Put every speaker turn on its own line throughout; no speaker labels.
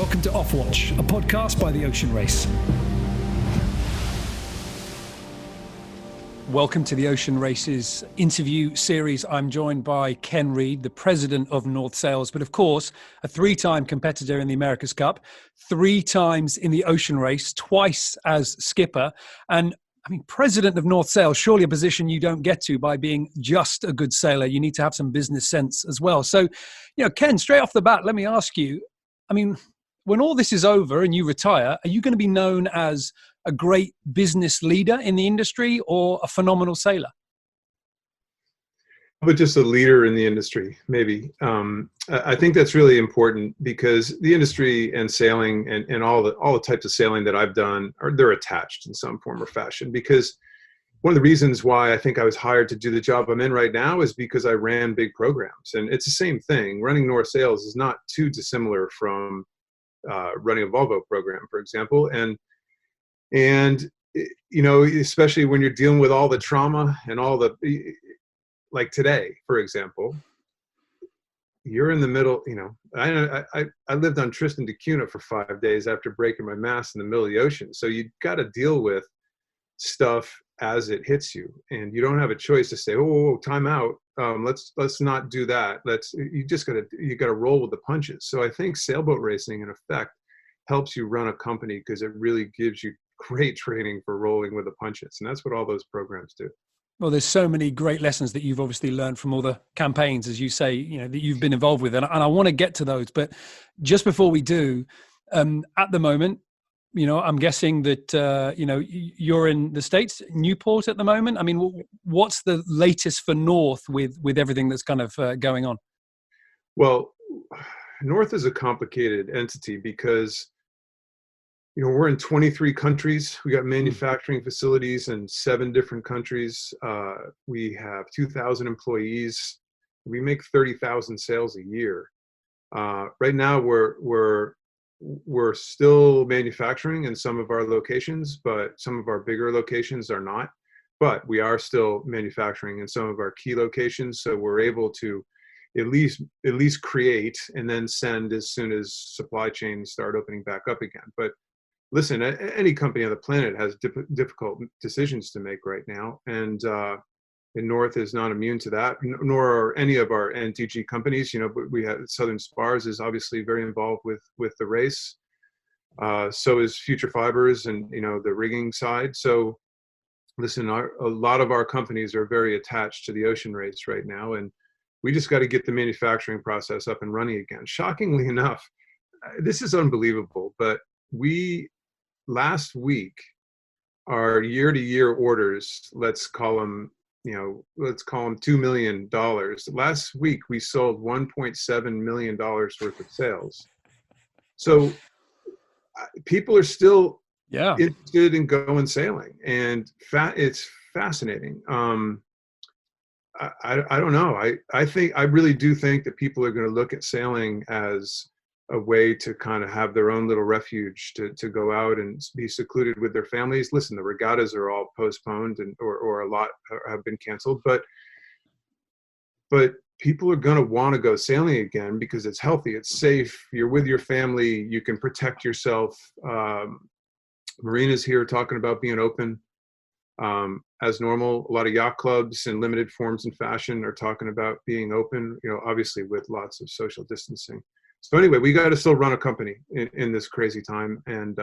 Welcome to Offwatch, a podcast by the Ocean Race. Welcome to the Ocean Race's interview series. I'm joined by Ken Reed, the president of North Sails, but of course, a three-time competitor in the America's Cup, 3 times in the Ocean Race, twice as skipper, and president of North Sails, surely a position you don't get to by being just a good sailor. You need to have some business sense as well. So, Ken, straight off the bat, let me ask you, when all this is over and you retire, are you going to be known as a great business leader in the industry or a phenomenal sailor?
But just a leader in the industry, maybe. I think that's really important because the industry and sailing and all the types of sailing that I've done, they're attached in some form or fashion. Because one of the reasons why I think I was hired to do the job I'm in right now is because I ran big programs. And it's the same thing. Running North Sails is not too dissimilar from running a Volvo program, for example. And especially when you're dealing with all the trauma and all the, like today, for example, you're in the middle, I lived on Tristan da Cunha for 5 days after breaking my mast in the middle of the ocean. So you got to deal with stuff as it hits you, and you don't have a choice to say, "Oh, time out. Let's not do that." You got to roll with the punches. So I think sailboat racing, in effect, helps you run a company because it really gives you great training for rolling with the punches, and that's what all those programs do.
Well, there's so many great lessons that you've obviously learned from all the campaigns, as you say, that you've been involved with. And I want to get to those. But just before we do, at the moment, I'm guessing that, you're in the States, Newport at the moment. What's the latest for North with everything that's kind of going on?
Well, North is a complicated entity because we're in 23 countries. We got manufacturing facilities in 7 different countries. We have 2,000 employees. We make 30,000 sails a year. Right now, we're still manufacturing in some of our locations, but some of our bigger locations are not. But we are still manufacturing in some of our key locations, so we're able to at least create and then send as soon as supply chains start opening back up again. But listen, any company on the planet has difficult decisions to make right now, and North is not immune to that, nor are any of our NTG companies. We have Southern Spars is obviously very involved with the race. So is Future Fibers and the rigging side. So listen, a lot of our companies are very attached to the ocean race right now, and we just got to get the manufacturing process up and running again. Shockingly enough, this is unbelievable, but last week, our year-to-year orders, let's call them $2 million. Last week, we sold $1.7 million worth of sales. So people are still interested in going sailing, and it's fascinating. I don't know. I really do think that people are going to look at sailing as a way to kind of have their own little refuge to go out and be secluded with their families. Listen, the regattas are all postponed or a lot have been canceled, but people are going to want to go sailing again because it's healthy, it's safe, you're with your family, you can protect yourself. Marinas here talking about being open as normal. A lot of yacht clubs in limited forms and fashion are talking about being open, obviously with lots of social distancing. So anyway, we got to still run a company in this crazy time. And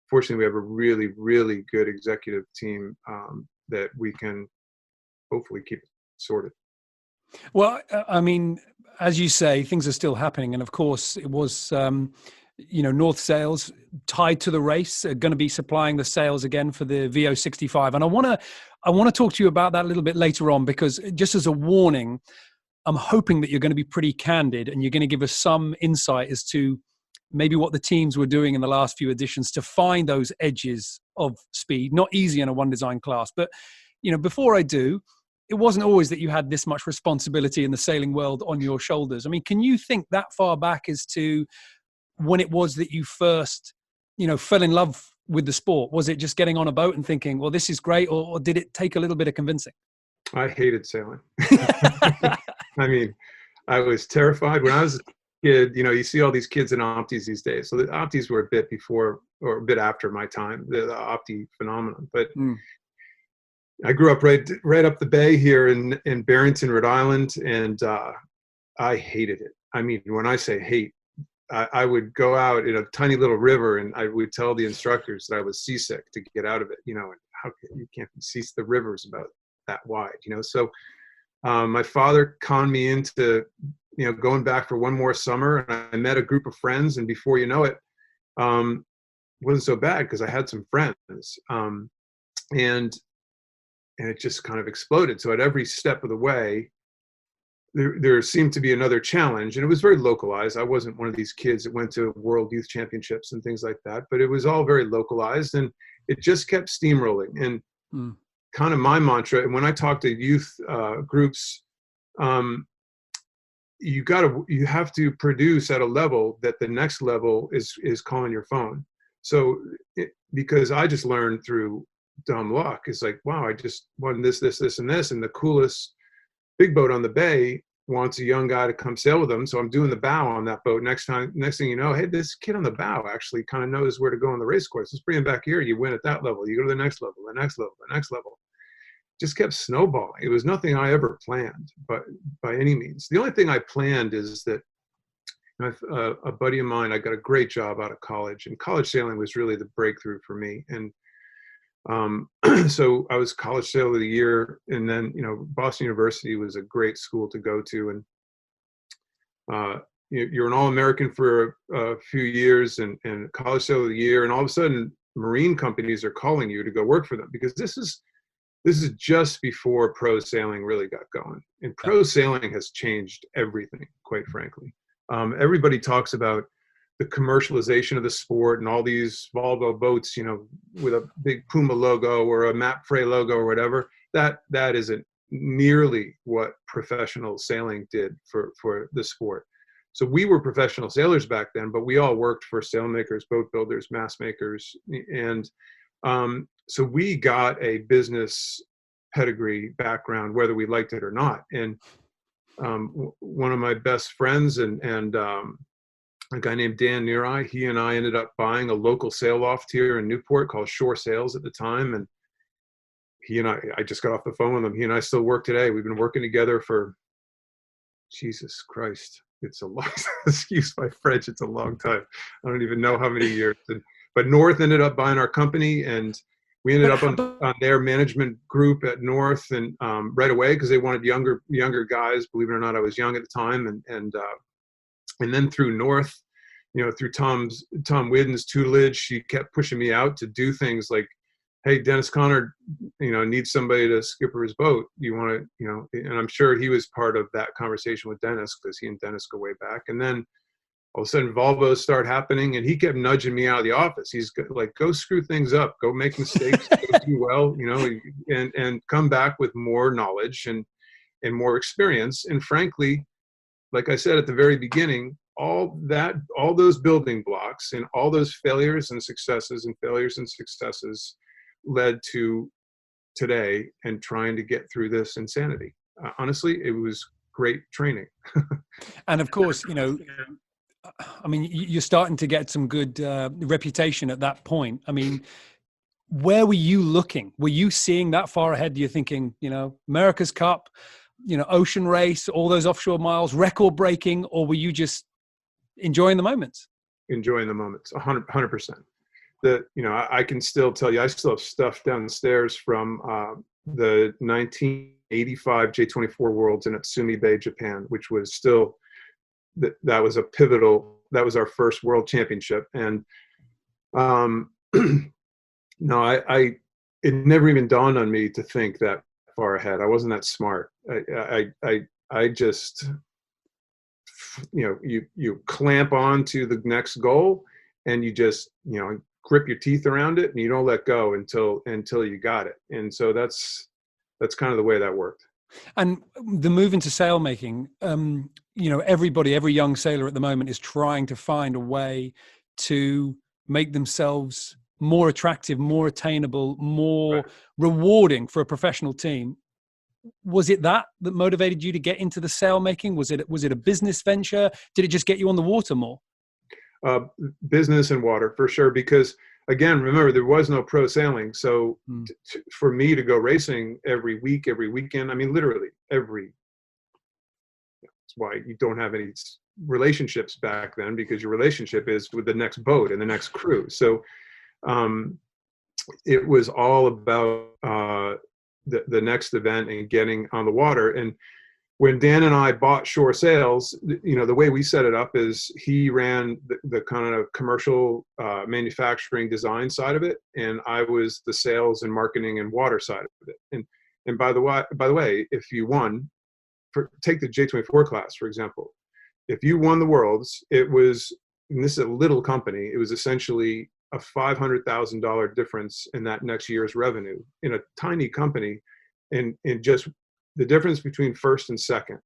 fortunately, we have a really, really good executive team that we can hopefully keep sorted.
Well, as you say, things are still happening. And of course, it was, North Sails tied to the race, are going to be supplying the sails again for the VO65. And I want to talk to you about that a little bit later on, because just as a warning, I'm hoping that you're going to be pretty candid and you're going to give us some insight as to maybe what the teams were doing in the last few editions to find those edges of speed. Not easy in a one design class, but before I do, it wasn't always that you had this much responsibility in the sailing world on your shoulders. Can you think that far back as to when it was that you first, fell in love with the sport? Was it just getting on a boat and thinking, well, this is great, or did it take a little bit of convincing?
I hated sailing. I was terrified when I was kid, you see all these kids in Optis these days. So the Optis were a bit before or a bit after my time, the Opti phenomenon. But
Mm.
I grew up right up the bay here in Barrington, Rhode Island, and I hated it. I mean, when I say hate, I would go out in a tiny little river, and I would tell the instructors that I was seasick to get out of it. And how you can't be seasick? The river's about that wide. So my father conned me into going back for one more summer, and I met a group of friends, and before you know it, wasn't so bad because I had some friends, and it just kind of exploded. So at every step of the way, there seemed to be another challenge, and it was very localized. I wasn't one of these kids that went to World Youth Championships and things like that, but it was all very localized, and it just kept steamrolling. And kind of my mantra, and when I talk to youth groups, you have to produce at a level that the next level is calling your phone. So because I just learned through dumb luck, it's like, wow, I just won this, and this, and the coolest big boat on the bay wants a young guy to come sail with them. So I'm doing the bow on that boat. Next thing you know, hey, this kid on the bow actually kind of knows where to go on the race course. Let's bring him back here. You win at that level. You go to the next level, the next level, the next level. Just kept snowballing. It was nothing I ever planned, but by any means. The only thing I planned is that a buddy of mine, I got a great job out of college, and college sailing was really the breakthrough for me. And so I was college sailor of the year, and then Boston University was a great school to go to, and you're an All-American for a few years, and college sailor of the year, and all of a sudden marine companies are calling you to go work for them, because this is just before pro sailing really got going, and pro sailing has changed everything, quite frankly. Everybody talks about the commercialization of the sport and all these Volvo boats, with a big Puma logo or a MapFre logo or whatever. That isn't nearly what professional sailing did for the sport. So we were professional sailors back then, but we all worked for sailmakers, boat builders, mast makers, and so we got a business pedigree background, whether we liked it or not. And one of my best friends and a guy named Dan Nearai, he and I ended up buying a local sail loft here in Newport called Shore Sails at the time. And he and I just got off the phone with him. He and I still work today. We've been working together for, Jesus Christ, it's a long, excuse my French, it's a long time. I don't even know how many years. But North ended up buying our company, and we ended up on their management group at North, and right away, because they wanted younger guys. Believe it or not, I was young at the time, and then through North, through Tom Whidden's tutelage, she kept pushing me out to do things like, hey, Dennis Conner, needs somebody to skipper his boat. You want to, and I'm sure he was part of that conversation with Dennis, because he and Dennis go way back. And then all of a sudden Volvos start happening, and he kept nudging me out of the office. He's like, go screw things up, go make mistakes, go do well, and come back with more knowledge and more experience. And frankly, like I said at the very beginning, all those building blocks and all those failures and successes led to today and trying to get through this insanity. Honestly, it was great training.
And of course, I mean, you're starting to get some good reputation at that point. I mean, where were you looking? Were you seeing that far ahead? You're thinking, America's Cup, ocean race, all those offshore miles, record breaking, or were you just enjoying the moments?
Enjoying the moments, 100%. I can still tell you, I still have stuff downstairs from the 1985 J24 Worlds in Atsumi Bay, Japan, which was still, that was a pivotal, that was our first world championship. And no, it never even dawned on me to think that far ahead. I wasn't that smart. I just, you clamp on to the next goal, and you just, grip your teeth around it, and you don't let go until you got it. And so that's kind of the way that worked.
And the move into sailmaking, every young sailor at the moment is trying to find a way to make themselves more attractive, more attainable, more rewarding for a professional team. Was it that motivated you to get into the sail making? Was it a business venture? Did it just get you on the water more?
Uh, Business and water for sure, because again, remember, there was no pro sailing. So
Mm.
for me to go racing every week, every weekend, I mean, literally every, that's why you don't have any relationships back then, because your relationship is with the next boat and the next crew. So um, it was all about the next event and getting on the water. And when Dan and I bought Shore Sales, the way we set it up is he ran the kind of commercial manufacturing design side of it, and I was the sales and marketing and water side of it. And by the way, if you won, take the J24 class for example, if you won the Worlds, it was, and this is a little company, it was essentially a $500,000 difference in that next year's revenue in a tiny company, and just the difference between first and second,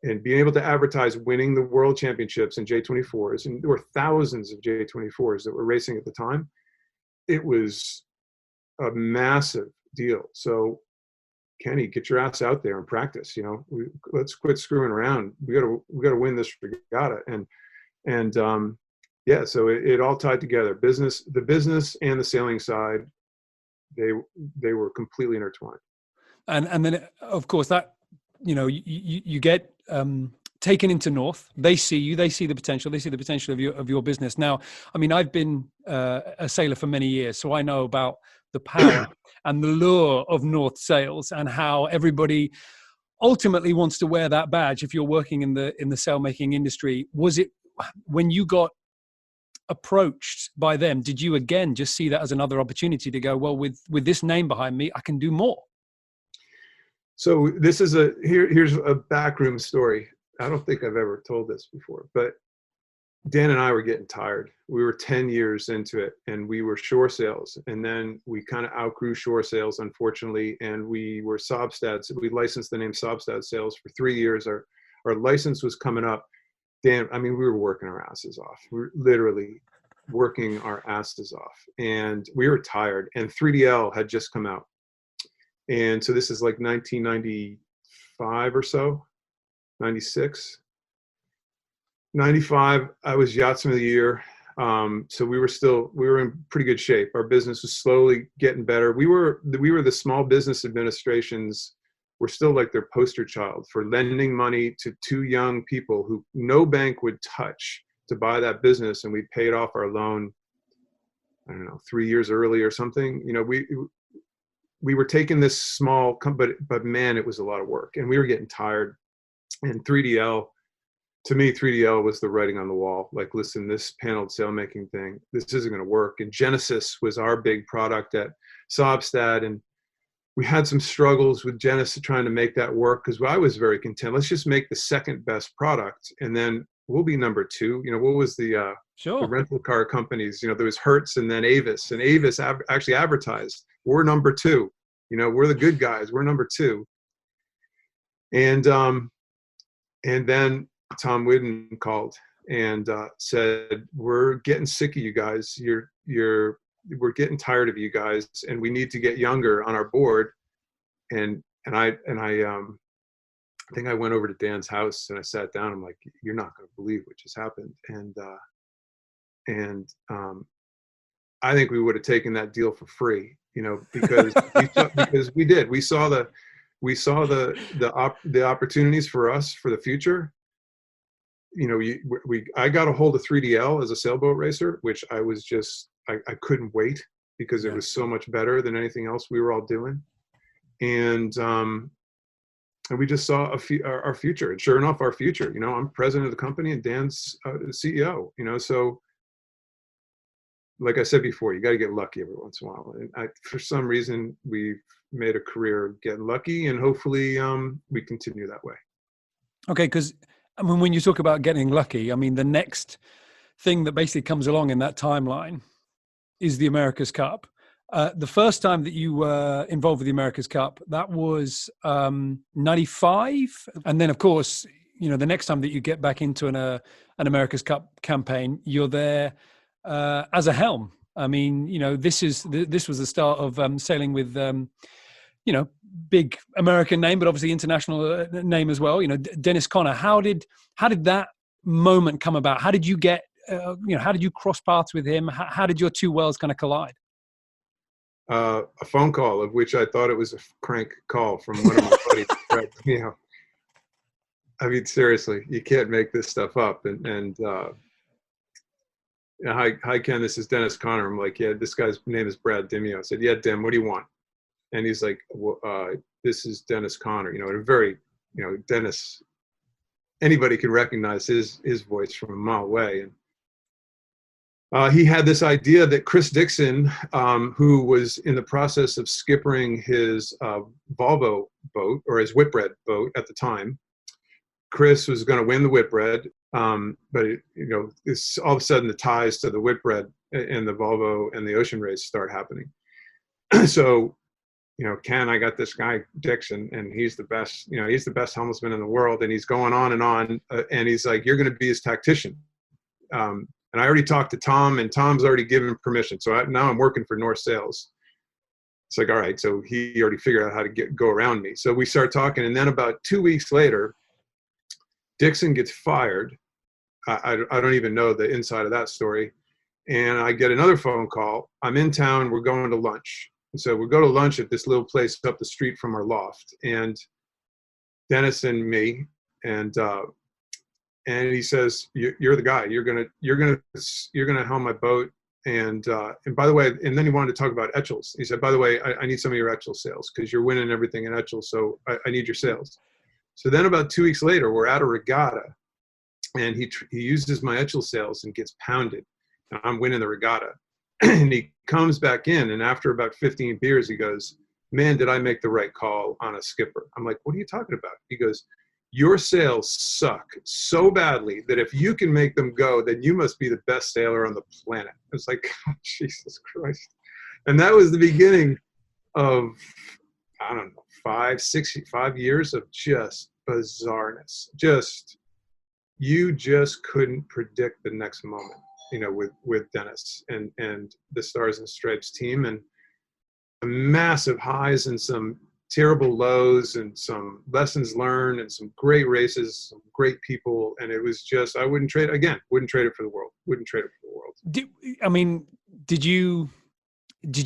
and being able to advertise winning the world championships in J24s, and there were thousands of J24s that were racing at the time. It was a massive deal. So Kenny, get your ass out there and practice. Let's quit screwing around. We gotta win this regatta. And yeah, so it all tied together. The business and the sailing side, they were completely intertwined.
And then of course that, you get taken into North. They see you, they see the potential of your business. Now, I mean, I've been a sailor for many years, so I know about the power and the lure of North Sails, and how everybody ultimately wants to wear that badge if you're working in the sailmaking industry. Was it, when you got approached by them, did you again just see that as another opportunity to go, well, with this name behind me, I can do more?
So this is here's a backroom story. I don't think I've ever told this before, but Dan and I were getting tired. We were 10 years into it, and we were Shore Sales, and then we kind of outgrew Shore Sales, unfortunately, and we were Sobstad. So we licensed the name Sobstad Sales for 3 years. Our license was coming up. Dan, I mean, we were working our asses off. We were literally working our asses off, and we were tired. And 3DL had just come out, and so this is like 1995 or so, 96. 95, I was Yachtsman of the Year. So we were in pretty good shape. Our business was slowly getting better. We were the Small Business Administration's, we're still like their poster child for lending money to two young people who no bank would touch to buy that business. And we paid off our loan, I don't know, 3 years early or something. We were taking this small, but man, it was a lot of work, and we were getting tired. And 3DL, to me, 3DL was the writing on the wall. Like, listen, this paneled sailmaking thing, this isn't going to work. And Genesis was our big product at Sobstad, and we had some struggles with Genesis trying to make that work, because I was very content. Let's just make the second best product, and then we'll be number two. What was the
Sure.
rental car companies? There was Hertz and then Avis, and Avis actually advertised, we're number two. We're the good guys. We're number two. And then Tom Whidden called and said, we're getting sick of you guys. We're getting tired of you guys, and we need to get younger on our board. And I think I went over to Dan's house and I sat down. I'm like, you're not going to believe what just happened. And I think we would have taken that deal for free, because we saw the opportunities for us for the future. I got a hold of 3DL as a sailboat racer, which I was just, I couldn't wait, because it was so much better than anything else we were all doing. And we just saw our future, and sure enough, our future, I'm president of the company and Dan's the CEO, so like I said before, you got to get lucky every once in a while. And for some reason, we've made a career of getting lucky, and hopefully we continue that way.
Okay, because I mean, when you talk about getting lucky, I mean, the next thing that basically comes along in that timeline is the America's Cup. The first time that you were involved with the America's Cup, that was 95. And then, of course, the next time that you get back into an America's Cup campaign, you're there as a helm. I mean, this was the start of sailing with, big American name, but obviously international name as well. You know, Dennis Conner. How did that moment come about? How did you get? How did you cross paths with him? How did your two worlds kind of collide?
A phone call, of which I thought it was a crank call from one of my buddies. Right? You know, I mean, seriously, you can't make this stuff up. And you know, hi Ken, this is Dennis Conner. I'm like, yeah, this guy's name is Brad Dimeo. I said, yeah, Dim, what do you want? And he's like, well, this is Dennis Conner. You know, a very, you know, Dennis. Anybody can recognize his voice from a mile away. And he had this idea that Chris Dixon, who was in the process of skippering his Volvo boat, or his Whitbread boat at the time. Chris was going to win the Whitbread, but you know, it's all of a sudden the ties to the Whitbread and the Volvo and the ocean race start happening. So, you know, Ken, I got this guy Dixon, and he's the best. You know, he's the best helmsman in the world, and he's going on, and he's like, you're going to be his tactician. And I already talked to Tom, and Tom's already given permission. So now I'm working for North Sales. It's like, all right. So he already figured out how to go around me. So we start talking. And then about 2 weeks later, Dixon gets fired. I don't even know the inside of that story. And I get another phone call. I'm in town. We're going to lunch. And so we go to lunch at this little place up the street from our loft. And Dennis and me, and he says, "You're the guy. You're gonna helm my boat." And by the way, and then he wanted to talk about Etchels. He said, "By the way, I need some of your Etchel sales because you're winning everything in Etchel, so I need your sales." So then about 2 weeks later, we're at a regatta, and he uses my Etchel sales and gets pounded. And I'm winning the regatta, and he comes back in, and after about 15 beers, he goes, "Man, did I make the right call on a skipper?" I'm like, "What are you talking about?" He goes, "Your sails suck so badly that if you can make them go, then you must be the best sailor on the planet." It's like, oh, Jesus Christ. And that was the beginning of, I don't know, 5 years of just bizarreness. You just couldn't predict the next moment, you know, with Dennis and the Stars and Stripes team, and massive highs and some terrible lows and some lessons learned and some great races, some great people. And it was just, I wouldn't trade it for the world. Wouldn't trade it for the world.
Did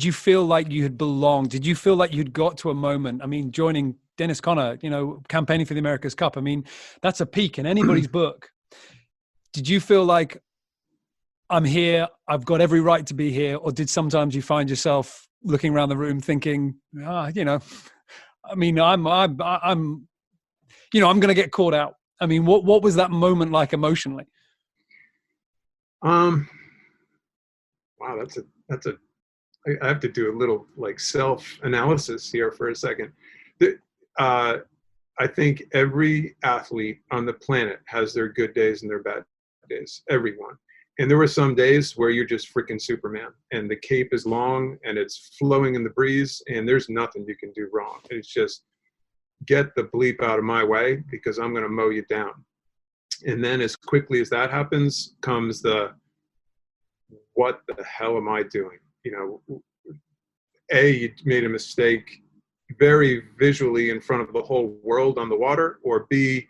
you feel like you had belonged? Did you feel like you'd got to a moment? I mean, joining Dennis Conner, you know, campaigning for the America's Cup. I mean, that's a peak in anybody's book. Did you feel like, I'm here, I've got every right to be here? Or did sometimes you find yourself looking around the room thinking, you know, I mean, I'm you know, I'm going to get caught out. I mean, what was that moment like emotionally?
Wow, I have to do a little like self-analysis here for a second. I think every athlete on the planet has their good days and their bad days, everyone. And there were some days where you're just freaking Superman, and the cape is long and it's flowing in the breeze, and there's nothing you can do wrong. It's just, get the bleep out of my way because I'm going to mow you down. And then as quickly as that happens comes the, what the hell am I doing? You know, A, you made a mistake very visually in front of the whole world on the water, or B,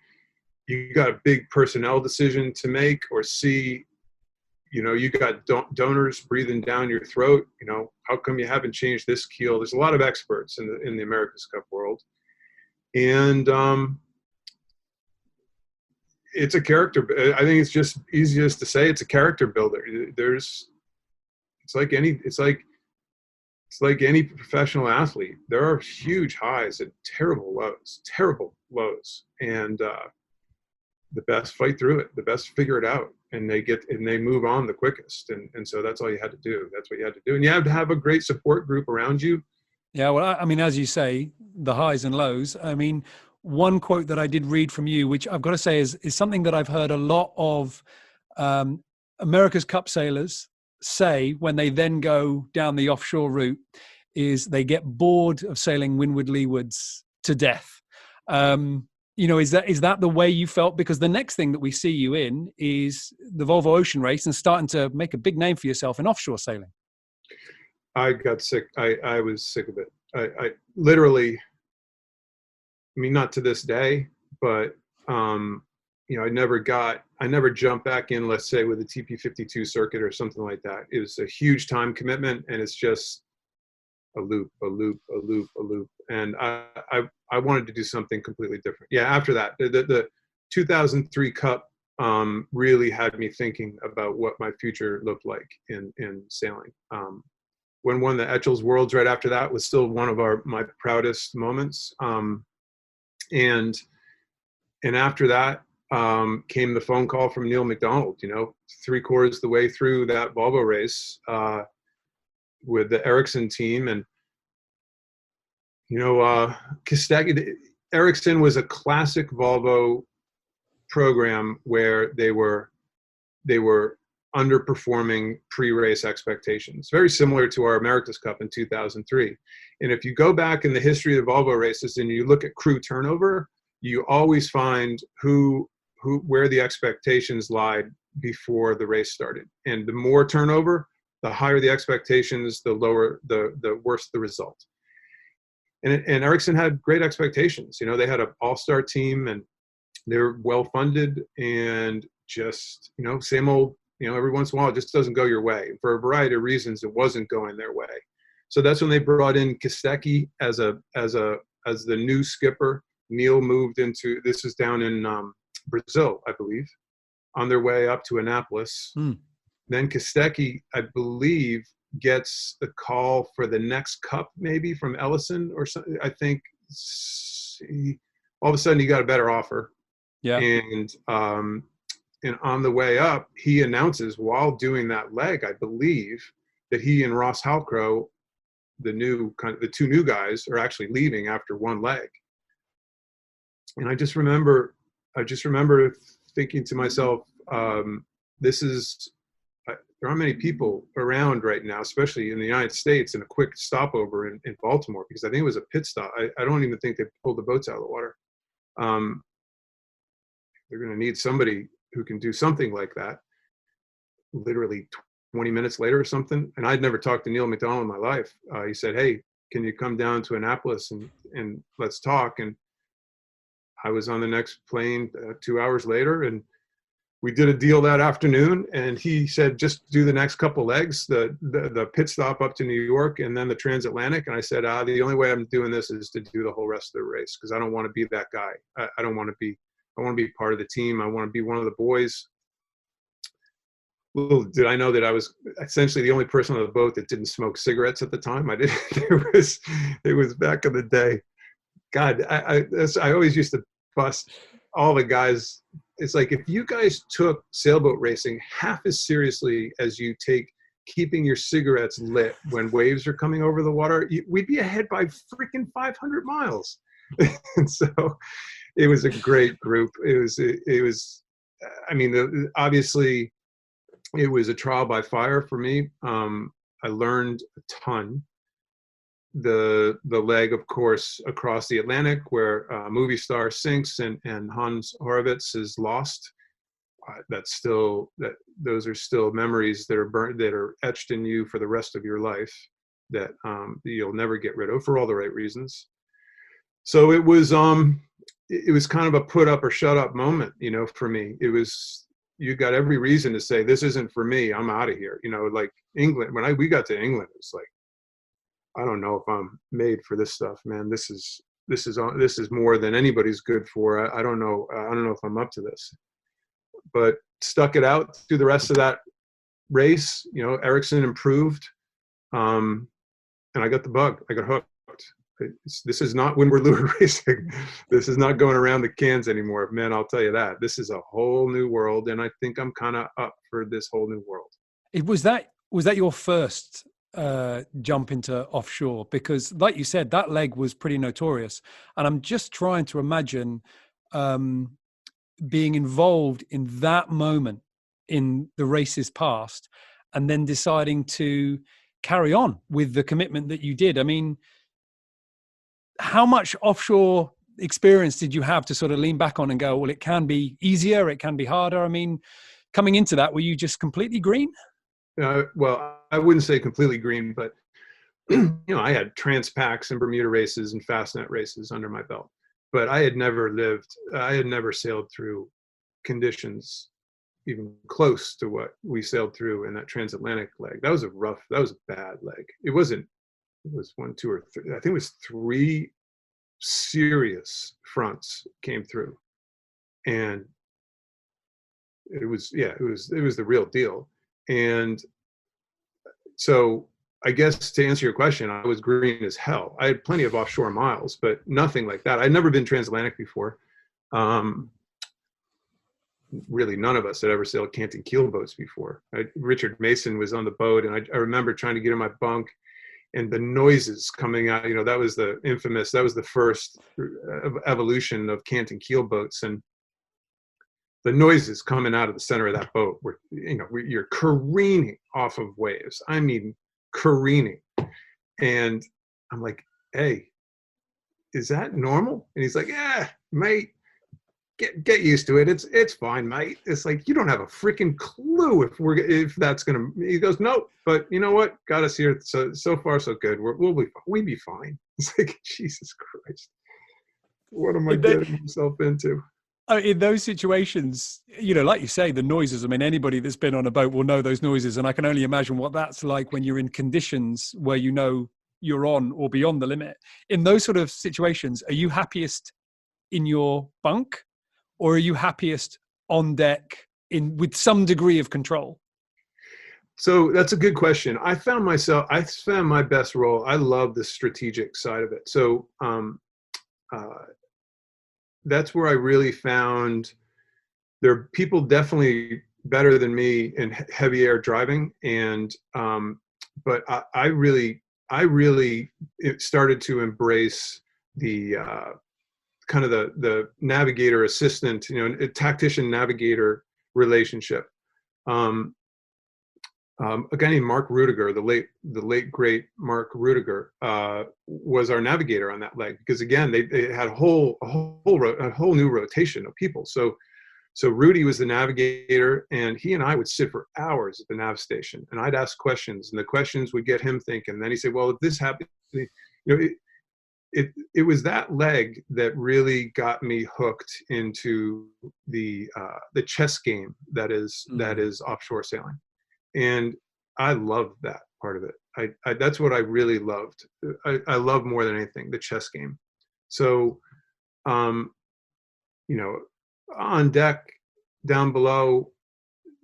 you got a big personnel decision to make, or C, you know, you got donors breathing down your throat. You know, how come you haven't changed this keel? There's a lot of experts in the America's Cup world. And it's a character. I think it's just easiest to say it's a character builder. It's like any professional athlete. There are huge highs and terrible lows. And the best fight through it, the best figure it out, and they move on the quickest. And so that's all you had to do. That's what you had to do. And you have to have a great support group around you.
Yeah, well, I mean, as you say, the highs and lows. I mean, one quote that I did read from you, which I've got to say is something that I've heard a lot of America's Cup sailors say when they then go down the offshore route, is they get bored of sailing windward leewards to death. You know, is that the way you felt? Because the next thing that we see you in is the Volvo Ocean Race and starting to make a big name for yourself in offshore sailing.
I got sick. I was sick of it. I literally, I mean, not to this day, but I never jumped back in, let's say, with a TP52 circuit or something like that. It was a huge time commitment, and it's just a loop, a loop, a loop, a loop. And I wanted to do something completely different. Yeah, after that, the 2003 Cup really had me thinking about what my future looked like in sailing. When won the Etchells Worlds right after that was still one of my proudest moments. And after that came the phone call from Neil McDonald, 3/4 the way through that Volvo race with the Ericsson team. And, Kostecki, Ericsson was a classic Volvo program where they were underperforming pre-race expectations, very similar to our America's Cup in 2003. And if you go back in the history of Volvo races and you look at crew turnover, you always find where the expectations lied before the race started. And the more turnover, the higher the expectations, the lower, the worse the result. And Ericsson had great expectations. They had an all-star team, and they're well-funded, and just, same old, every once in a while, it just doesn't go your way. For a variety of reasons, it wasn't going their way. So that's when they brought in Kostecki as the new skipper. Neil moved into, this is down in Brazil, I believe, on their way up to Annapolis. Then Kostecki, I believe, gets the call for the next Cup, maybe from Ellison or something. I think all of a sudden he got a better offer.
Yeah.
And on the way up, he announces while doing that leg, I believe, that he and Ross Halcrow, the two new guys, are actually leaving after one leg. And I just remember thinking to myself, there aren't many people around right now, especially in the United States, in a quick stopover in Baltimore, because I think it was a pit stop. I don't even think they pulled the boats out of the water. They're going to need somebody who can do something like that literally 20 minutes later or something. And I'd never talked to Neil McDonald in my life. He said, "Hey, can you come down to Annapolis and let's talk?" And I was on the next plane 2 hours later, and we did a deal that afternoon. And he said, "Just do the next couple legs, the pit stop up to New York and then the transatlantic." And I said, the only way I'm doing this is to do the whole rest of the race, because I don't want to be that guy. I want to be part of the team. I want to be one of the boys. Little did I know that I was essentially the only person on the boat that didn't smoke cigarettes at the time. I did. It was back in the day. God, I always used to bust all the guys. It's like, if you guys took sailboat racing half as seriously as you take keeping your cigarettes lit when waves are coming over the water, we'd be ahead by freaking 500 miles. And so it was a great group. It was, I mean, obviously it was a trial by fire for me. I learned a ton. The leg, of course, across the Atlantic, where Movie Star sinks and Hans Horowitz is lost. Those are still memories that are burnt, that are etched in you for the rest of your life, that you'll never get rid of for all the right reasons. So it was kind of a put up or shut up moment, for me. You got every reason to say, this isn't for me, I'm out of here. Like England, when we got to England, it's like, I don't know if I'm made for this stuff, man. This is more than anybody's good for. I don't know if I'm up to this. But stuck it out through the rest of that race. Ericsson improved, and I got the bug. I got hooked. This is not Windward Lure racing. This is not going around the cans anymore, man. I'll tell you that. This is a whole new world, and I think I'm kind of up for this whole new world.
Was that your first jump into offshore? Because like you said, that leg was pretty notorious, and I'm just trying to imagine being involved in that moment in the race's past and then deciding to carry on with the commitment that you did. I mean, how much offshore experience did you have to sort of lean back on and go, well, it can be easier, it can be harder? I mean, coming into that, were you just completely green?
Well, I wouldn't say completely green, but I had Transpacks and Bermuda races and Fastnet races under my belt. but I had never sailed through conditions even close to what we sailed through in that transatlantic leg. That was a bad leg. It was one, two, or three. I think it was three serious fronts came through, and it was the real deal. And so I guess to answer your question, I was green as hell. I had plenty of offshore miles, but nothing like that. I'd never been transatlantic before. Really, none of us had ever sailed canting keel boats before. Richard Mason was on the boat, and I remember trying to get in my bunk, and the noises coming out. That was the first evolution of canting keel boats, and the noises coming out of the center of that boat were, you're careening off of waves. I mean, careening. And I'm like, hey, is that normal? And he's like, yeah, mate, get used to it. It's fine, mate. It's like, you don't have a freaking clue if that's gonna. He goes, nope. But you know what? Got us here. So far so good. We'll be fine. It's like, Jesus Christ, what am I getting myself into?
In those situations, like you say, the noises, I mean, anybody that's been on a boat will know those noises. And I can only imagine what that's like when you're in conditions where you're on or beyond the limit. In those sort of situations, are you happiest in your bunk, or are you happiest on deck with some degree of control?
So that's a good question. I found my best role. I love the strategic side of it. So, that's where I really found there are people definitely better than me in heavy air driving. And, but I really started to embrace the, kind of the navigator assistant, tactician navigator relationship. A guy named Mark Rudiger, the late great Mark Rudiger, was our navigator on that leg, because again they had a whole new rotation of people. So Rudy was the navigator, and he and I would sit for hours at the nav station, and I'd ask questions, and the questions would get him thinking. And then he'd say, "Well, if this happened," it was that leg that really got me hooked into the chess game that is offshore sailing. And I loved that part of it. That's what I really loved. I love more than anything, the chess game. So, on deck, down below,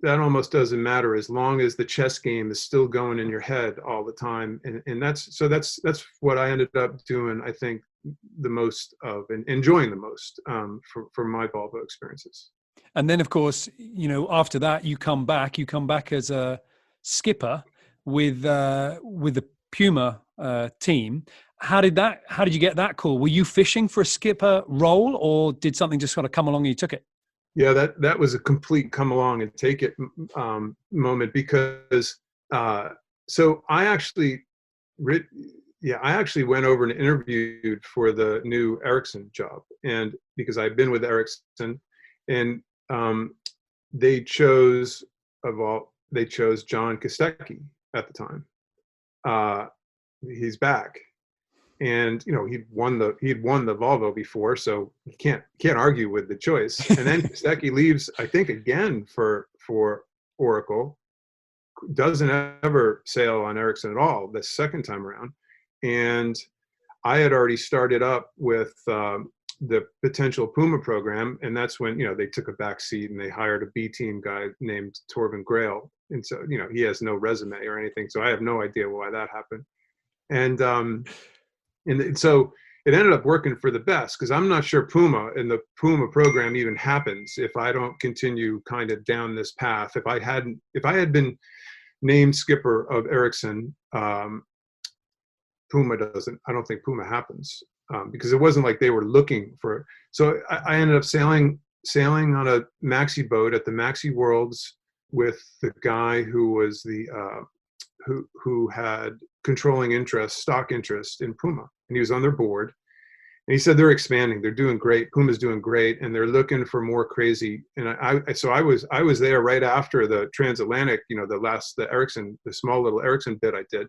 that almost doesn't matter as long as the chess game is still going in your head all the time. And that's what I ended up doing, I think, the most of, and enjoying the most, for my Volvo experiences.
And then, of course, after that, you come back as a skipper with the Puma team. How did you get that call? Were you fishing for a skipper role, or did something just sort of come along and you took it?
Yeah, that was a complete come along and take it moment, because so I actually went over and interviewed for the new Ericsson job, and because I've been with Ericsson, and they chose John Kostecki at the time. He's back, and he'd won the Volvo before, so you can't argue with the choice. And then Kostecki leaves, I think, again for Oracle, doesn't ever sail on Ericsson at all the second time around. And I had already started up with the potential Puma program, and that's when they took a back seat and they hired a B team guy named Torben Grail, and so he has no resume or anything, so I have no idea why that happened. And so it ended up working for the best, because I'm not sure Puma and the Puma program even happens if I don't continue kind of down this path. If I had been named skipper of Ericsson, Puma doesn't. I don't think Puma happens, because it wasn't like they were looking for. So I ended up sailing on a maxi boat at the Maxi Worlds with the guy who was the who had controlling stock interest in Puma, and he was on their board. And he said they're expanding, they're doing great. Puma's doing great, and they're looking for more crazy. And I was there right after the transatlantic, the small little Ericsson bit I did.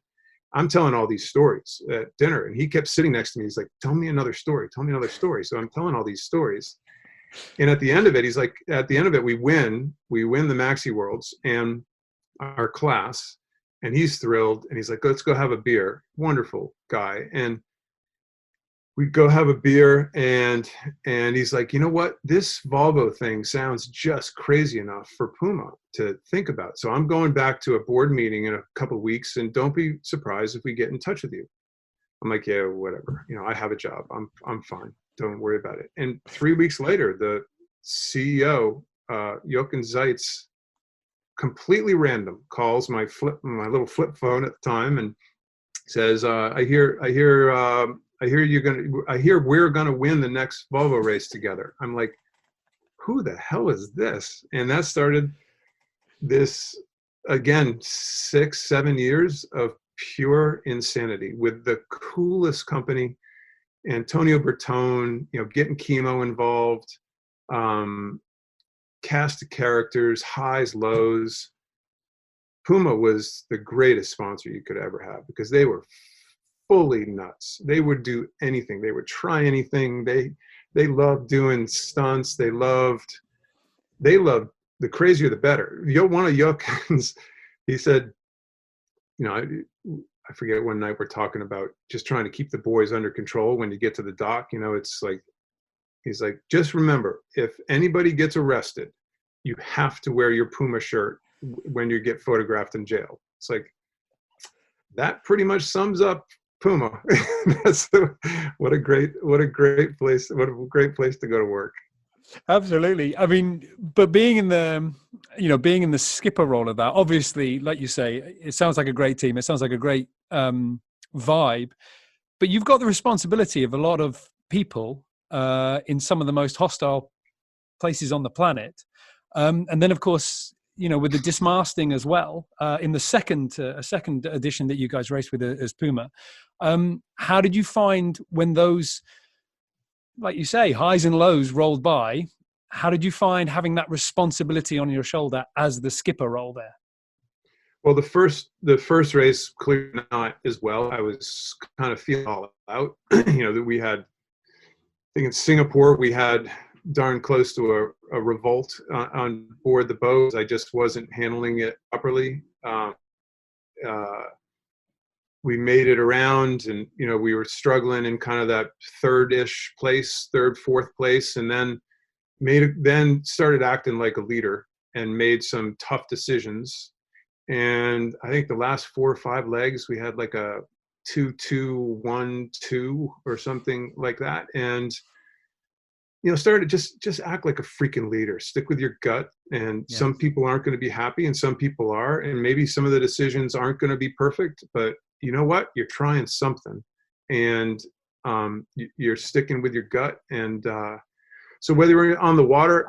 I'm telling all these stories at dinner, and he kept sitting next to me. He's like, tell me another story. Tell me another story. So I'm telling all these stories. And at the end of it, he's like, at the end of it, we win the Maxi Worlds and our class, and he's thrilled. And he's like, let's go have a beer. Wonderful guy. And we go have a beer, and he's like, you know what? This Volvo thing sounds just crazy enough for Puma to think about. So I'm going back to a board meeting in a couple of weeks, and don't be surprised if we get in touch with you. I'm like, yeah, whatever. I have a job. I'm fine. Don't worry about it. And 3 weeks later, the CEO, Jochen Zeitz, completely random, calls my little flip phone at the time and says, I hear we're gonna win the next Volvo race together. I'm like, who the hell is this? And that started this, again, 6-7 years of pure insanity with the coolest company, Antonio Bertone, getting Chemo involved, cast of characters, highs, lows. Puma was the greatest sponsor you could ever have because they were fully nuts. They would do anything. They would try anything. They loved doing stunts. They loved the crazier the better. One of Jochens, he said, I forget one night we're talking about just trying to keep the boys under control when you get to the dock. It's like, he's like, just remember, if anybody gets arrested, you have to wear your Puma shirt when you get photographed in jail. It's like, that pretty much sums up Puma. What a great place to go to work.
Absolutely. I mean, but being in the skipper role of that, obviously, like you say, it sounds like a great team. It sounds like a great vibe, but you've got the responsibility of a lot of people in some of the most hostile places on the planet. And then, of course, with the dismasting as well, in the second edition that you guys raced with as Puma, how did you find when those, like you say, highs and lows rolled by? How did you find having that responsibility on your shoulder as the skipper role there?
Well, the first race, clearly not as well. I was kind of feeling all out. That we had, I think in Singapore, we had darn close to a revolt on board the boat. I just wasn't handling it properly. We made it around, and we were struggling in kind of that third, fourth place, and then started acting like a leader and made some tough decisions. And I think the last 4 or 5 legs we had like a 2-2-1-2 or something like that, and started just act like a freaking leader. Stick with your gut, and
Yeah.
Some people aren't going to be happy, and some people are, and maybe some of the decisions aren't going to be perfect, but you know what? You're trying something, and you're sticking with your gut. And so whether you're on the water,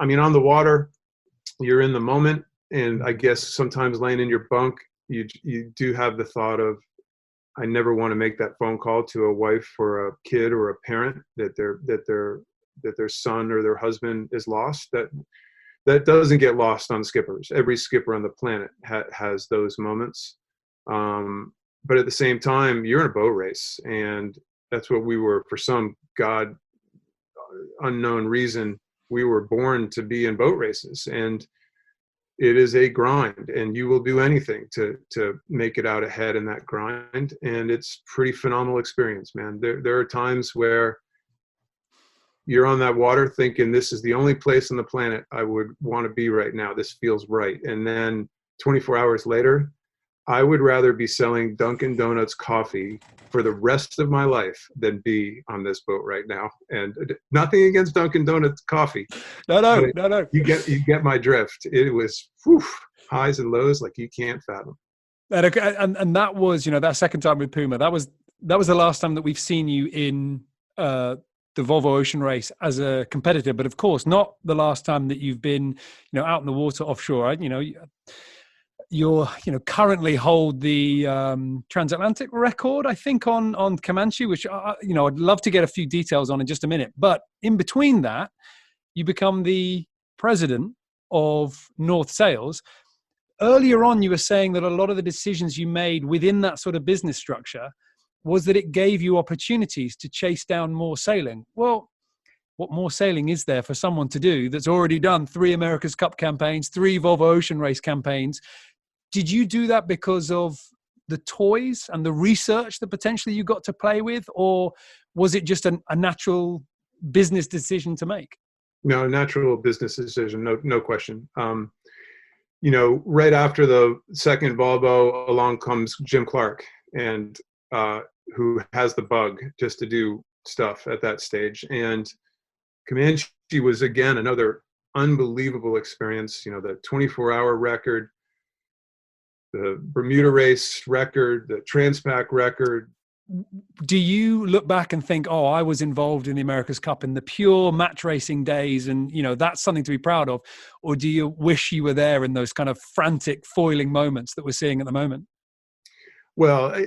you're in the moment, and I guess sometimes laying in your bunk, you do have the thought of, I never want to make that phone call to a wife or a kid or a parent that their son or their husband is lost. That doesn't get lost on skippers. Every skipper on the planet has those moments. But at the same time, you're in a boat race, and that's what we were. For some God unknown reason, we were born to be in boat races, and it is a grind, and you will do anything to make it out ahead in that grind. And it's pretty phenomenal experience, man. There are times where you're on that water thinking, this is the only place on the planet I would want to be right now. This feels right. And then 24 hours later, I would rather be selling Dunkin' Donuts coffee for the rest of my life than be on this boat right now. And nothing against Dunkin' Donuts coffee.
No.
You get my drift. It was highs and lows like you can't fathom.
And that was, that second time with Puma, that was the last time that we've seen you in the Volvo Ocean Race as a competitor, but of course not the last time that you've been, out in the water offshore. You're currently hold the transatlantic record, I think, on Comanche, which I'd love to get a few details on in just a minute. But in between that, you become the president of North Sails. earlier on, you were saying that a lot of the decisions you made within that sort of business structure was that it gave you opportunities to chase down more sailing. Well, what more sailing is there for someone to do that's already done 3 America's Cup campaigns, 3 Volvo Ocean Race campaigns? Did you do that because of the toys and the research that potentially you got to play with, or was it just a natural business decision to make?
No, natural business decision, no question. Right after the second Volvo, along comes Jim Clark, and who has the bug just to do stuff at that stage. And Comanche was, again, another unbelievable experience. The 24-hour record, the Bermuda race record, the Transpac record.
Do you look back and think, oh, I was involved in the America's Cup in the pure match racing days, and that's something to be proud of? Or do you wish you were there in those kind of frantic foiling moments that we're seeing at the moment?
Well,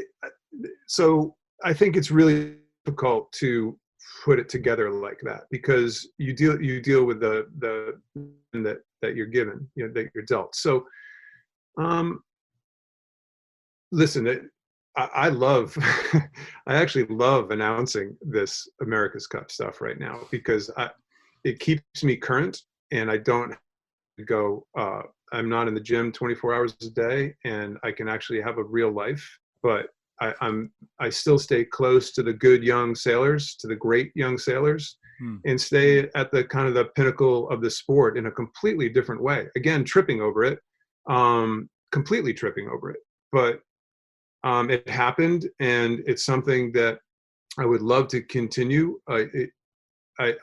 so I think it's really difficult to put it together like that, because you deal with the that you're given, that you're dealt. So, listen, I love, I actually love announcing this America's Cup stuff right now, because it keeps me current, and I don't go, I'm not in the gym 24 hours a day, and I can actually have a real life, but I still stay close to the good young sailors, to the great young sailors, and stay at the kind of the pinnacle of the sport in a completely different way. Again, tripping over it, completely tripping over it. But it happened, and it's something that I would love to continue. I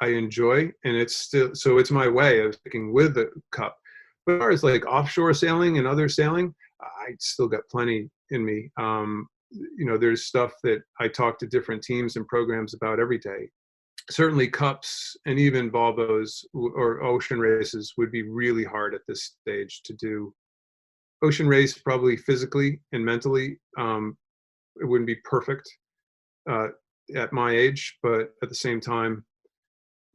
enjoy, and it's still, so it's my way of sticking with the Cup. But as far as like offshore sailing and other sailing, I still got plenty in me. There's stuff that I talk to different teams and programs about every day. Certainly Cups and even Volvos or ocean races would be really hard at this stage to do. Ocean race, probably physically and mentally, it wouldn't be perfect at my age, but at the same time,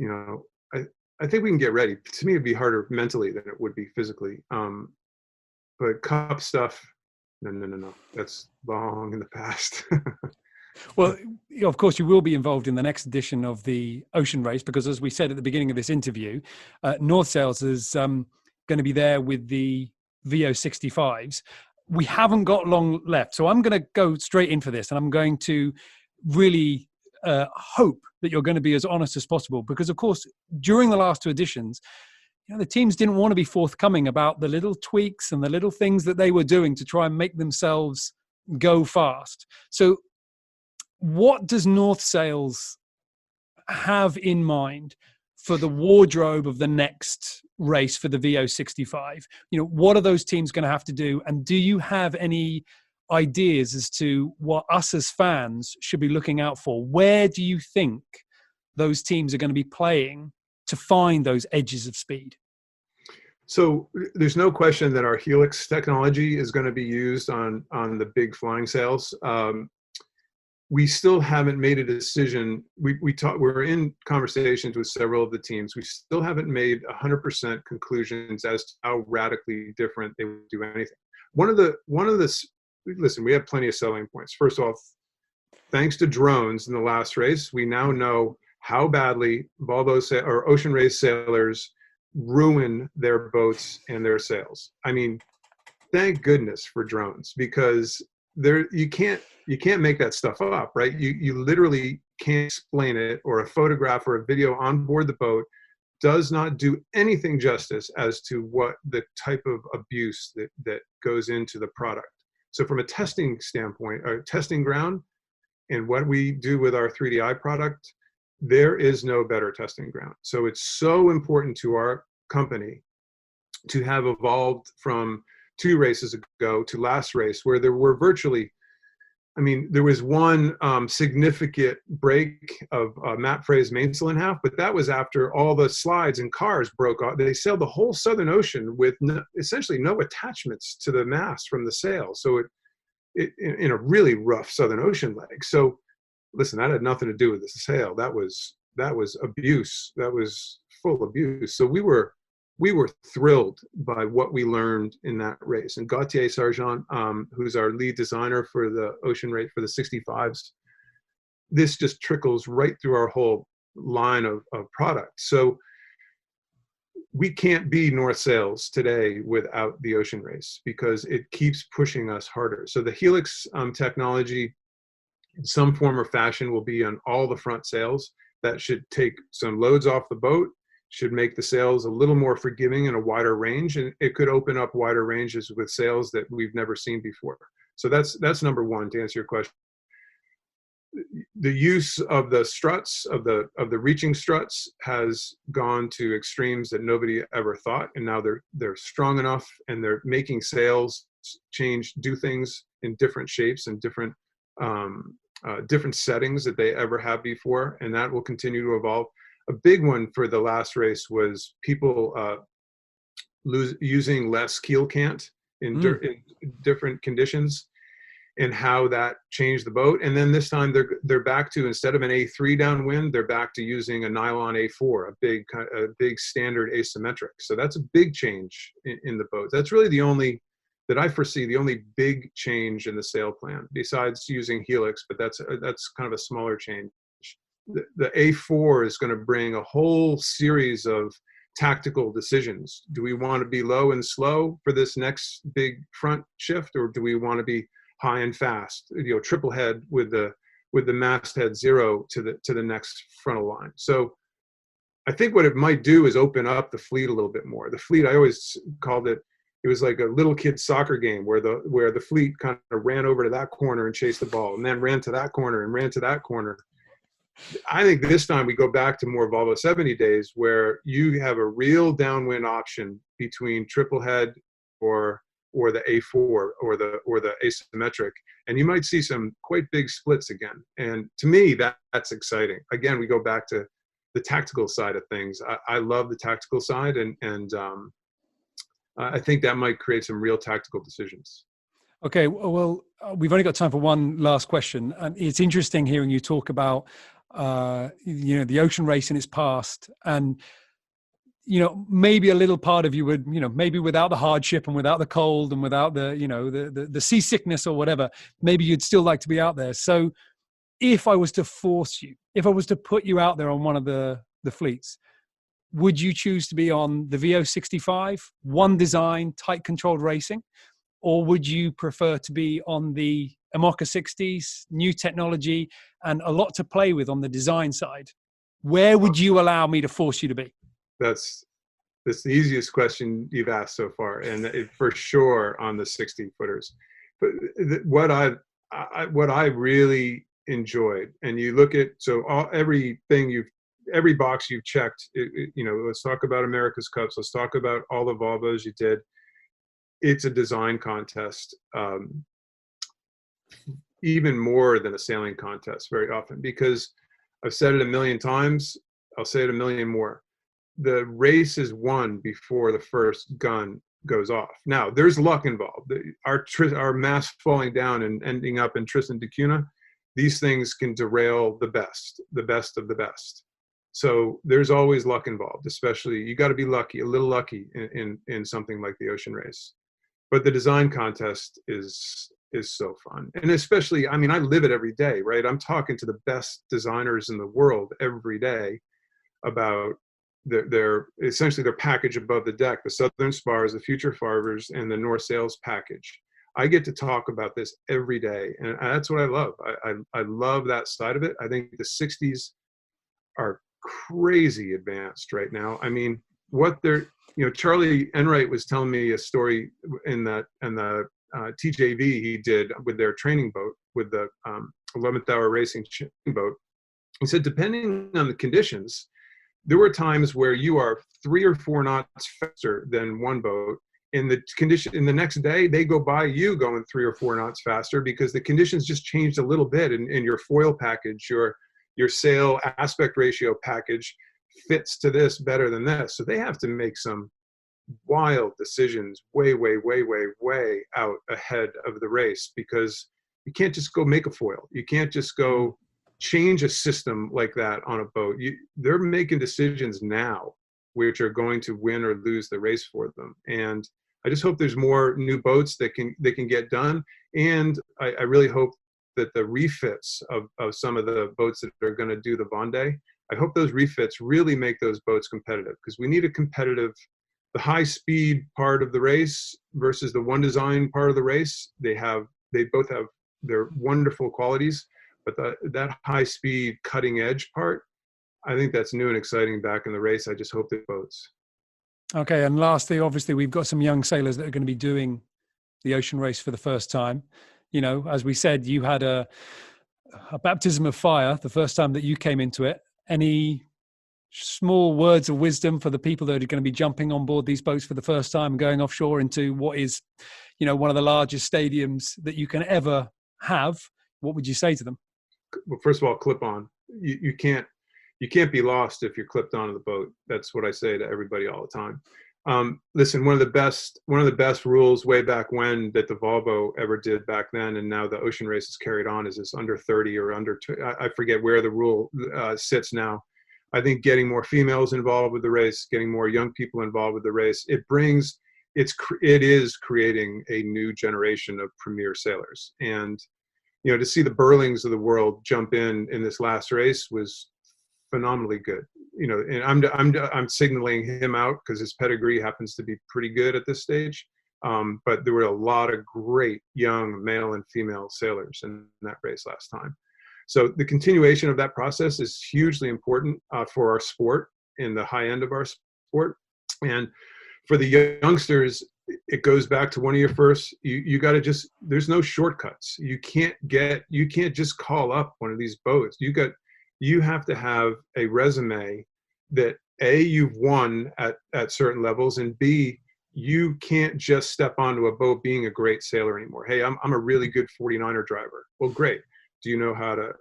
I think we can get ready. To me, it'd be harder mentally than it would be physically. But Cup stuff, no. That's long in the past.
Well, of course, you will be involved in the next edition of the Ocean Race, because as we said at the beginning of this interview, North Sails is going to be there with the VO65s. We haven't got long left, so I'm going to go straight in for this, and I'm going to really hope that you're going to be as honest as possible, because, of course, during the last 2 editions, the teams didn't want to be forthcoming about the little tweaks and the little things that they were doing to try and make themselves go fast. So what does North Sails have in mind for the wardrobe of the next race for the VO65? What are those teams going to have to do? And do you have any ideas as to what us as fans should be looking out for? Where do you think those teams are going to be playing to find those edges of speed?
So there's no question that our Helix technology is going to be used on the big flying sails. We still haven't made a decision. We're in conversations with several of the teams. We still haven't made 100% conclusions as to how radically different they would do anything. Listen, we have plenty of selling points. First off, thanks to drones in the last race, we now know how badly Volvo or ocean race sailors ruin their boats and their sails. I mean, thank goodness for drones, because you can't make that stuff up, right? You literally can't explain it, or a photograph or a video on board the boat does not do anything justice as to what the type of abuse that goes into the product. So from a testing standpoint, or testing ground, and what we do with our 3DI product, there is no better testing ground. So it's so important to our company to have evolved from 2 races ago to last race, where there were virtually, there was one significant break of Matt Frey's mainsail in half, but that was after all the slides and cars broke off. They sailed the whole Southern Ocean with essentially no attachments to the mast from the sail. So it in a really rough Southern Ocean leg. So listen, that had nothing to do with the sail. That was abuse. That was full abuse. So we were we were thrilled by what we learned in that race. And Gautier Sargent, who's our lead designer for the Ocean Race for the 65s, this just trickles right through our whole line of product. So we can't be North Sails today without the Ocean Race because it keeps pushing us harder. So the Helix technology in some form or fashion will be on all the front sails. That should take some loads off the boat, should make the sails a little more forgiving and a wider range, and it could open up wider ranges with sails that we've never seen before. So that's number one, to answer your question. The use of the struts, of the reaching struts, has gone to extremes that nobody ever thought, and now they're strong enough, and they're making sails do things in different shapes and different settings that they ever have before, and that will continue to evolve. A big one for the last race was people using less keel cant in different conditions, and how that changed the boat. And then this time they're back to, instead of an A3 downwind, they're back to using a nylon A4, a big standard asymmetric. So that's a big change in the boat. That's really the only that I foresee, the only big change in the sail plan, besides using Helix, but that's kind of a smaller change. The A4 is going to bring a whole series of tactical decisions. Do we want to be low and slow for this next big front shift, or do we want to be high and fast, triple head with the masthead 0 to the next frontal line? So I think what it might do is open up the fleet a little bit more. The fleet, I always called it was like a little kid's soccer game where the fleet kind of ran over to that corner and chased the ball, and then ran to that corner and ran to that corner. I think this time we go back to more Volvo 70 days, where you have a real downwind option between triple head or the A4 or the asymmetric, and you might see some quite big splits again. And to me, that's exciting. Again, we go back to the tactical side of things. I love the tactical side, and I think that might create some real tactical decisions.
Okay, well, we've only got time for one last question, and it's interesting hearing you talk about the Ocean Race in its past, and maybe a little part of you would, maybe without the hardship and without the cold and without the seasickness or whatever, maybe you'd still like to be out there. So if I was to put you out there on one of the fleets, would you choose to be on the VO65, one design, tight controlled racing, or would you prefer to be on the Amoca 60s, new technology, and a lot to play with on the design side? Where would you allow me to force you to be?
That's the easiest question you've asked so far, and for sure on the 60 footers. But what I really enjoyed, and you look at, every box you've checked, let's talk about America's Cups, let's talk about all the Volvos you did. It's a design contest, even more than a sailing contest very often, because I've said it a million times, I'll say it a million more. The race is won before the first gun goes off. Now, there's luck involved. Our mast falling down and ending up in Tristan da Cunha, these things can derail the best of the best. So there's always luck involved, especially you got to be lucky, a little lucky in something like the Ocean Race. But the design contest is so fun. And especially, I mean, I live it every day, right? I'm talking to the best designers in the world every day about essentially their package above the deck, the Southern Spars, the Future Farbers, and the North Sails package. I get to talk about this every day, and that's what I love. I love that side of it. I think the 60s are crazy advanced right now. I mean, Charlie Enright was telling me a story in the TJV he did with their training boat, with the 11th Hour Racing boat. He said, depending on the conditions, there were times where you are 3 or 4 knots faster than one boat. In the next day, they go by you going 3 or 4 knots faster because the conditions just changed a little bit, in your foil package, your sail aspect ratio package fits to this better than this. So they have to make some wild decisions way out ahead of the race, because you can't just go make a foil. You can't just go change a system like that on a boat. They're making decisions now which are going to win or lose the race for them. And I just hope there's more new boats that can get done. And I really hope that the refits of some of the boats that are going to do the Vendée, I hope those refits really make those boats competitive, because we need a competitive, the high speed part of the race versus the one design part of the race. They both have their wonderful qualities, but that high speed cutting edge part, I think that's new and exciting back in the race. I just hope they boats.
Okay. And lastly, obviously we've got some young sailors that are going to be doing the ocean race for the first time. You know, as we said, you had a baptism of fire the first time that you came into it. Any small words of wisdom for the people that are going to be jumping on board these boats for the first time and going offshore into what is, you know, one of the largest stadiums that you can ever have? What would you say to them?
Well, first of all, clip on. You can't be lost if you're clipped onto the boat. That's what I say to everybody all the time. Listen, one of the best rules way back when that the Volvo ever did back then, and now the ocean race is carried on, is this under 30 or under, I forget where the rule sits now. I think getting more females involved with the race, getting more young people involved with the race, it is creating a new generation of premier sailors. And, you know, to see the Burlings of the world jump in this last race was phenomenally good. You know, and I'm signaling him out because his pedigree happens to be pretty good at this stage. But there were a lot of great young male and female sailors in that race last time. So the continuation of that process is hugely important for our sport, in the high end of our sport. And for the youngsters, it goes back to one of your first, you got to just, there's no shortcuts. You can't just call up one of these boats. You have to have a resume that A, you've won at certain levels, and B, you can't just step onto a boat being a great sailor anymore. Hey, I'm a really good 49er driver. Well, great. Do you know how to,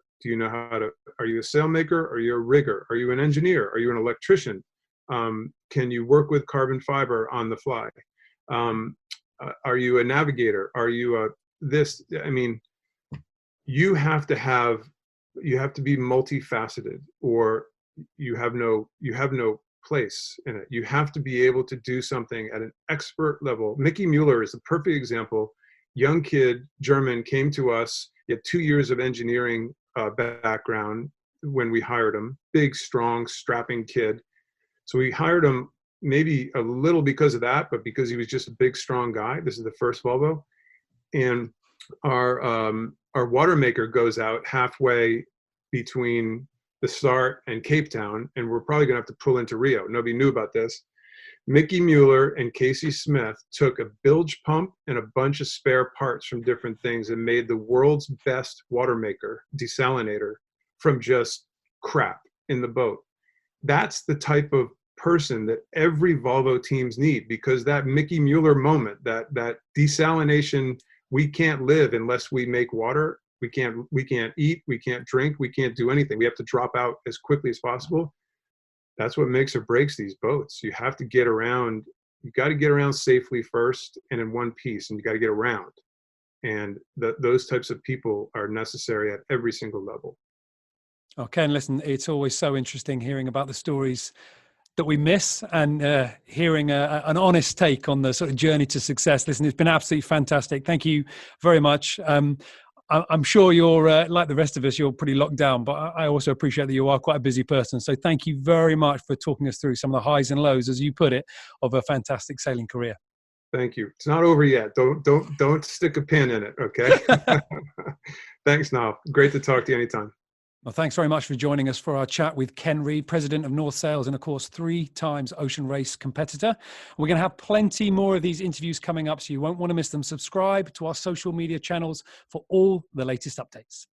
are you a sailmaker? Are you a rigger? Are you an engineer? Are you an electrician? Can you work with carbon fiber on the fly? Are you a navigator? Are you this? I mean, you have to be multifaceted, or you have no place in it. You have to be able to do something at an expert level. Mickey Mueller is a perfect example. Young kid, German, came to us. He had 2 years of engineering background when we hired him. Big, strong, strapping kid. So we hired him maybe a little because of that, but because he was just a big, strong guy. This is the first Volvo. And our water maker goes out halfway between the start and Cape Town, and we're probably going to have to pull into Rio. Nobody knew about this. Mickey Mueller and Casey Smith took a bilge pump and a bunch of spare parts from different things and made the world's best water maker, desalinator, from just crap in the boat. That's the type of person that every Volvo teams need, because that Mickey Mueller moment, that desalination, we can't live unless we make water. We can't eat, we can't drink, we can't do anything. We have to drop out as quickly as possible. That's what makes or breaks these boats. You have to get around. You got to get around safely first and in one piece, and you got to get around. And those types of people are necessary at every single level.
Okay, and listen, it's always so interesting hearing about the stories that we miss, and hearing an honest take on the sort of journey to success. Listen, it's been absolutely fantastic. Thank you very much. I'm sure you're, like the rest of us, you're pretty locked down, but I also appreciate that you are quite a busy person. So thank you very much for talking us through some of the highs and lows, as you put it, of a fantastic sailing career.
Thank you. It's not over yet. Don't stick a pin in it. Okay. Thanks, Niall. Great to talk to you anytime.
Well, thanks very much for joining us for our chat with Ken Reed, president of North Sails, and of course, 3 times ocean race competitor. We're going to have plenty more of these interviews coming up, so you won't want to miss them. Subscribe to our social media channels for all the latest updates.